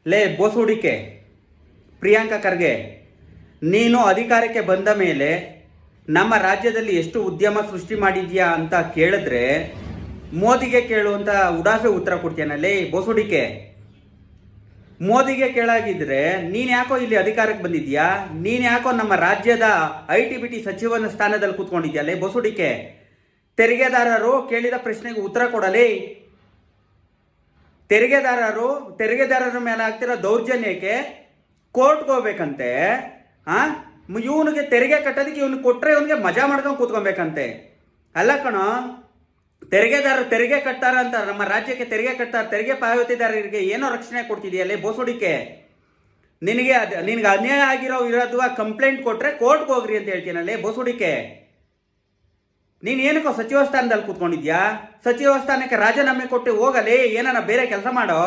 ಲೇ ಬೋಸುಡಿಕೆ, ಪ್ರಿಯಾಂಕಾ ಖರ್ಗೆ, ನೀನು ಅಧಿಕಾರಕ್ಕೆ ಬಂದ ಮೇಲೆ ನಮ್ಮ ರಾಜ್ಯದಲ್ಲಿ ಎಷ್ಟು ಉದ್ಯಮ ಸೃಷ್ಟಿ ಮಾಡಿದ್ಯಾ ಅಂತ ಕೇಳಿದ್ರೆ ಮೋದಿಗೆ ಕೇಳುವಂಥ ಉಡಾಫೆ ಉತ್ತರ ಕೊಡ್ತೀಯನಲ್ಲೇ ಬೋಸುಡಿಕೆ. ಮೋದಿಗೆ ಕೇಳಾಗಿದ್ರೆ ನೀನು ಯಾಕೋ ಇಲ್ಲಿ ಅಧಿಕಾರಕ್ಕೆ ಬಂದಿದ್ಯಾ? ನೀನು ಯಾಕೋ ನಮ್ಮ ರಾಜ್ಯದ IT-BT ಸಚಿವನ ಸ್ಥಾನದಲ್ಲಿ ಕೂತ್ಕೊಂಡಿದ್ಯಲ್ಲೇ ಬೋಸುಡಿಕೆ. ತೆರಿಗೆದಾರರು ಕೇಳಿದ ಪ್ರಶ್ನೆಗೆ ಉತ್ತರ ಕೊಡಲೇ. ತೆರಿಗೆದಾರರ ಮೇಲೆ ಆಗ್ತಿರೋ ದೌರ್ಜನ್ಯಕ್ಕೆ ಕೋರ್ಟ್ಗೆ ಹೋಗ್ಬೇಕಂತೆ. ಇವನಿಗೆ ತೆರಿಗೆ ಕಟ್ಟೋದಕ್ಕೆ ಇವನು ಕೊಟ್ಟರೆ ಇವನಿಗೆ ಮಜಾ ಮಾಡ್ಕೊಂಡು ಕೂತ್ಕೊಬೇಕಂತೆ. ಅಲ್ಲ ಕಣೋ, ತೆರಿಗೆದಾರರು ತೆರಿಗೆ ಕಟ್ತಾರ ಅಂತ ನಮ್ಮ ರಾಜ್ಯಕ್ಕೆ ತೆರಿಗೆ ಕಟ್ತಾರೆ, ತೆರಿಗೆ ಪಾವತಿದಾರರಿಗೆ ಏನೋ ರಕ್ಷಣೆ ಕೊಡ್ತಿದೆಯಲ್ಲೇ ಬೋಸುಡಿಕೆ. ನಿನಗೆ ಅನ್ಯಾಯ ಇರೋದು ಕಂಪ್ಲೇಂಟ್ ಕೊಟ್ಟರೆ ಕೋರ್ಟ್ಗೆ ಹೋಗ್ರಿ ಅಂತ ಹೇಳ್ತೀನಲ್ಲೇ ಬೋಸುಡಿಕೆ. ನೀನು ಏನಕ್ಕೋ ಸಚಿವ ಸ್ಥಾನದಲ್ಲಿ ಕೂತ್ಕೊಂಡಿದ್ಯಾ? ಸಚಿವ ಸ್ಥಾನಕ್ಕೆ ರಾಜೀನಾಮೆ ಕೊಟ್ಟು ಹೋಗಲೇ, ಏನಾನ ಬೇರೆ ಕೆಲಸ ಮಾಡೋ.